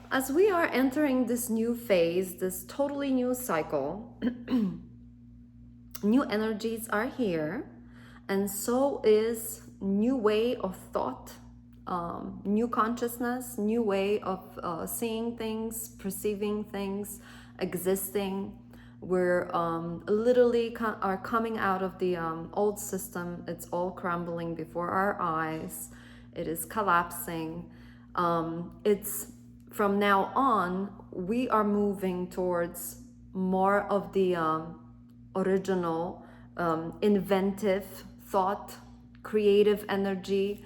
As we are entering this new phase, this totally new cycle, new energies are here, and so is new way of thought, new consciousness, new way of seeing things, perceiving things, existing. We're literally are coming out of the old system. It's all crumbling before our eyes. It is collapsing. It's from now on, we are moving towards more of the original, inventive thought, creative energy.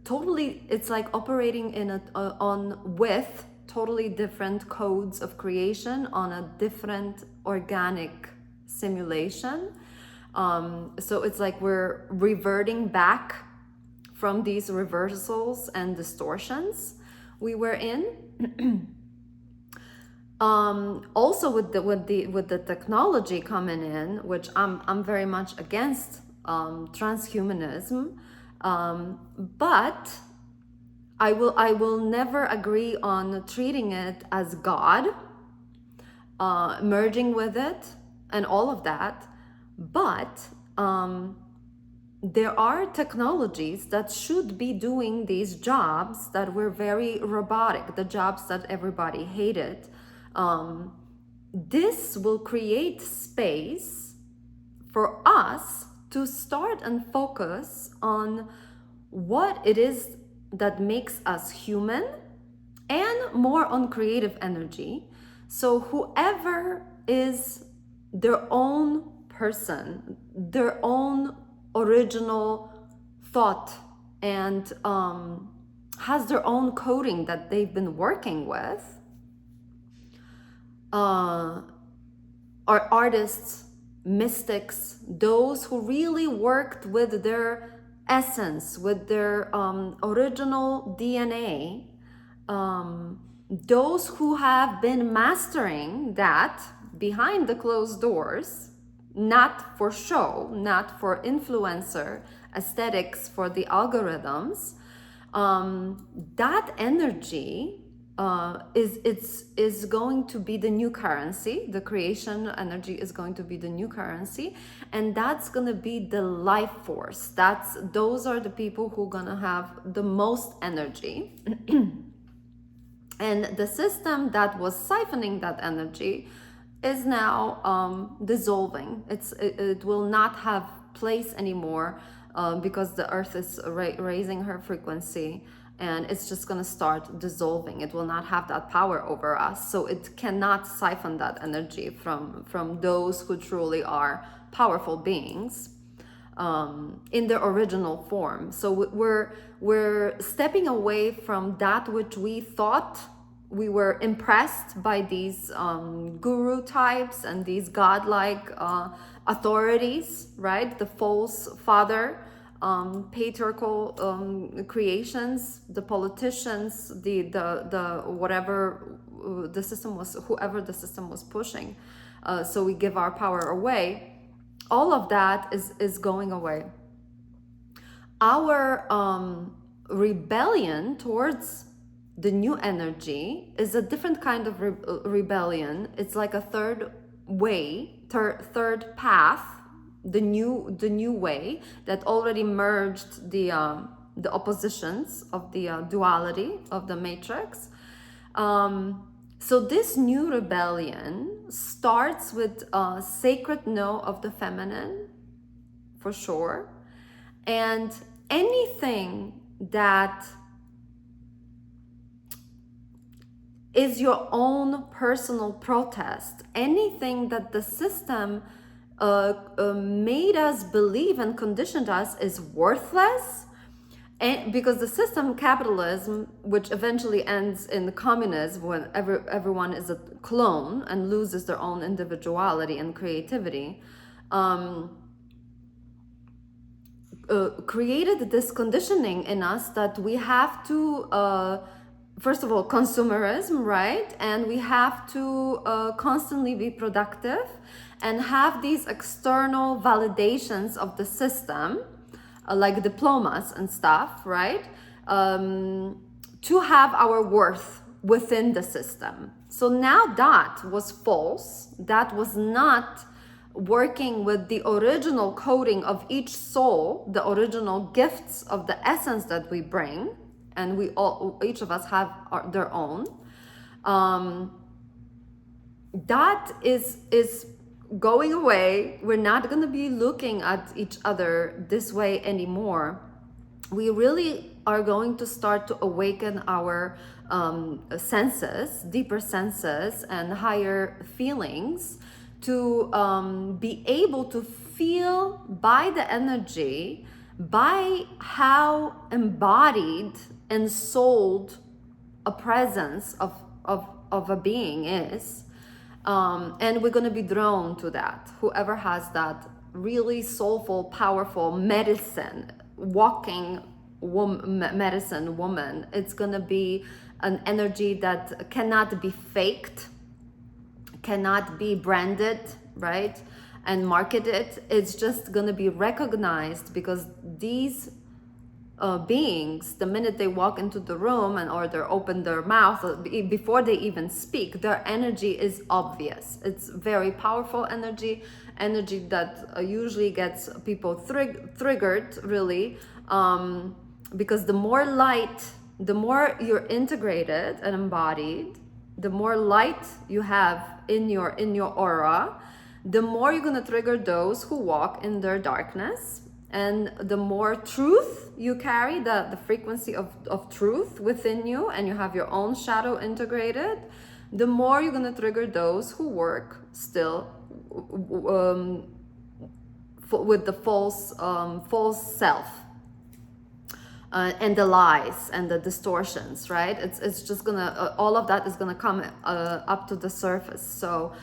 Totally, it's like operating in on with totally different codes of creation on a different organic simulation. So it's like we're reverting back from these reversals and distortions we were in. Also with the technology coming in, which I'm very much against transhumanism, but I will never agree on treating it as God, merging with it and all of that. But there are technologies that should be doing these jobs that were very robotic, the jobs that everybody hated. This will create space for us to start and focus on what it is that makes us human, and more on creative energy. So whoever is their own person, their own original thought, and has their own coding that they've been working with, are artists, mystics, those who really worked with their essence, with their original DNA, those who have been mastering that behind the closed doors, not for show, not for influencer aesthetics, for the algorithms, that energy is going to be the new currency. The creation energy is going to be the new currency, and that's going to be the life force. Those are the people who are going to have the most energy. And the system that was siphoning that energy is now dissolving. It will not have place anymore, because the earth is raising her frequency, and it's just going to start dissolving. It will not have that power over us, so it cannot siphon that energy from those who truly are powerful beings in their original form. So we're stepping away from that which we thought. We were impressed by these guru types and these godlike authorities, right? The false father, patriarchal creations, the politicians, the whatever the system was, whoever the system was pushing. So we give our power away. All of that is going away. Our rebellion towards the new energy is a different kind of rebellion. It's like a third way, third path, the new way that already merged the oppositions of the duality of the matrix. So this new rebellion starts with a sacred no of the feminine, for sure, and anything that is your own personal protest, anything that the system made us believe and conditioned us is worthless. And because the system capitalism, which eventually ends in communism when everyone is a clone and loses their own individuality and creativity, created this conditioning in us that we have to first of all, consumerism, right? And we have to constantly be productive and have these external validations of the system, like diplomas and stuff, right? to have our worth within the system. So now that was false. That was not working with the original coding of each soul, the original gifts of the essence that we bring, and we all, each of us have their own. That is going away. We're not going to be looking at each other this way anymore. We really are going to start to awaken our senses, deeper senses and higher feelings, to be able to feel by the energy, by how embodied and souled a presence of a being is. And we're going to be drawn to that. Whoever has that really soulful, powerful medicine, walking medicine woman, it's going to be an energy that cannot be faked, cannot be branded, right, and marketed. It's just going to be recognized, because these beings, the minute they walk into the room or they open their mouth, before they even speak, their energy is obvious. It's very powerful energy that usually gets people triggered, really, because the more light, the more you're integrated and embodied, the more light you have in your aura, the more you're going to trigger those who walk in their darkness. And the more truth you carry, the frequency of truth within you, and you have your own shadow integrated, the more you're going to trigger those who work still with the false self, and the lies and the distortions, right? It's just gonna, all of that is gonna come up to the surface. So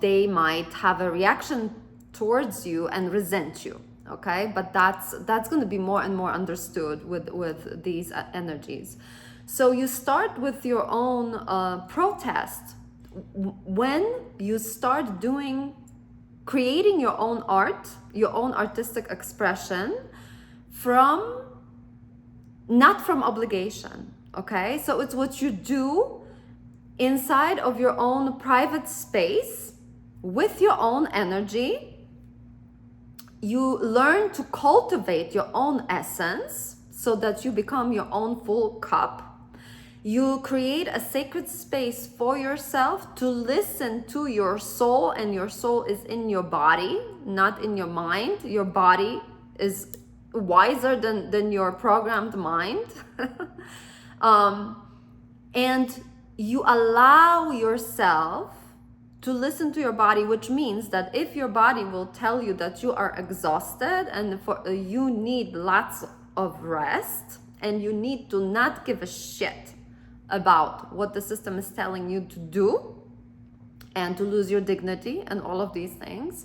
they might have a reaction towards you and resent you. Okay, but that's going to be more and more understood with these energies. So you start with your own protest. When you start creating your own art, your own artistic expression, not from obligation. Okay, so it's what you do inside of your own private space with your own energy. You learn to cultivate your own essence so that you become your own full cup. You create a sacred space for yourself to listen to your soul, and your soul is in your body, not in your mind. Your body is wiser than your programmed mind. And you allow yourself to listen to your body, which means that if your body will tell you that you are exhausted and you need lots of rest, and you need to not give a shit about what the system is telling you to do, and to lose your dignity and all of these things,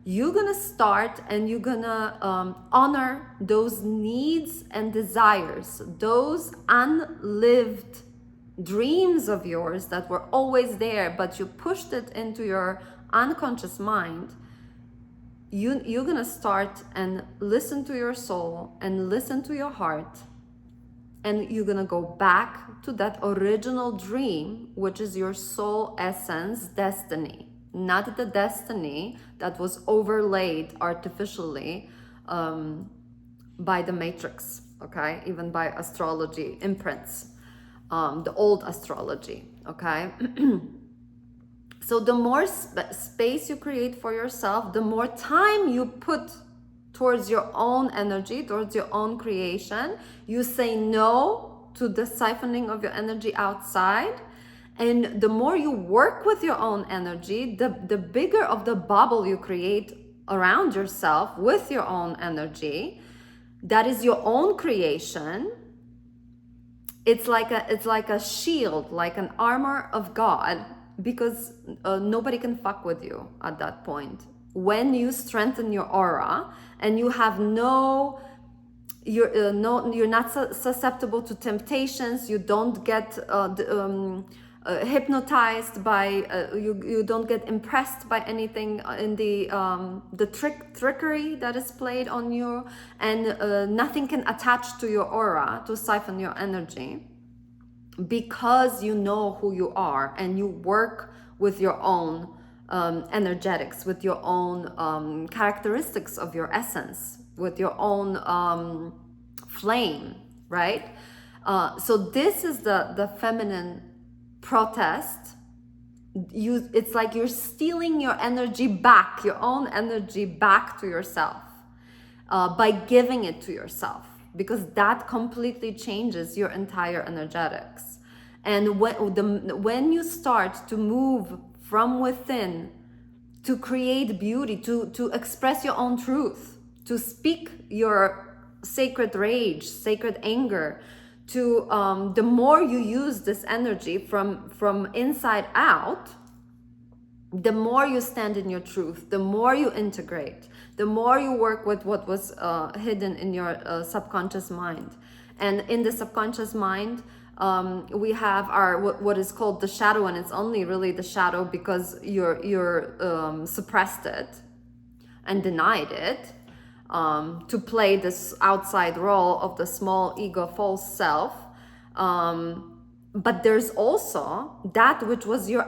you're gonna start and you're gonna honor those needs and desires, those unlived dreams of yours that were always there, but you pushed it into your unconscious mind. You're gonna start and listen to your soul and listen to your heart, and you're gonna go back to that original dream, which is your soul essence destiny, not the destiny that was overlaid artificially by the matrix, okay, even by astrology imprints. The old astrology, okay? So the more space you create for yourself, the more time you put towards your own energy, towards your own creation. You say no to the siphoning of your energy outside. And the more you work with your own energy, the bigger of the bubble you create around yourself with your own energy. That is your own creation. It's like a shield, like an armor of God, because nobody can fuck with you at that point. When you strengthen your aura and you have you're not susceptible to temptations. You don't get hypnotized by you don't get impressed by anything in the trickery that is played on you, and nothing can attach to your aura to siphon your energy. because you know who you are and you work with your own energetics, with your own characteristics of your essence, with your own flame, right? So this is the feminine protest. It's like you're stealing your energy back, your own energy back to yourself, by giving it to yourself, because that completely changes your entire energetics. And when you start to move from within to create beauty, to express your own truth, to speak your sacred rage, sacred anger, to the more you use this energy from inside out, the more you stand in your truth, the more you integrate, the more you work with what was hidden in your subconscious mind. And in the subconscious mind, we have our what is called the shadow, and it's only really the shadow because you're suppressed it and denied it, to play this outside role of the small ego false self. But there's also that which was your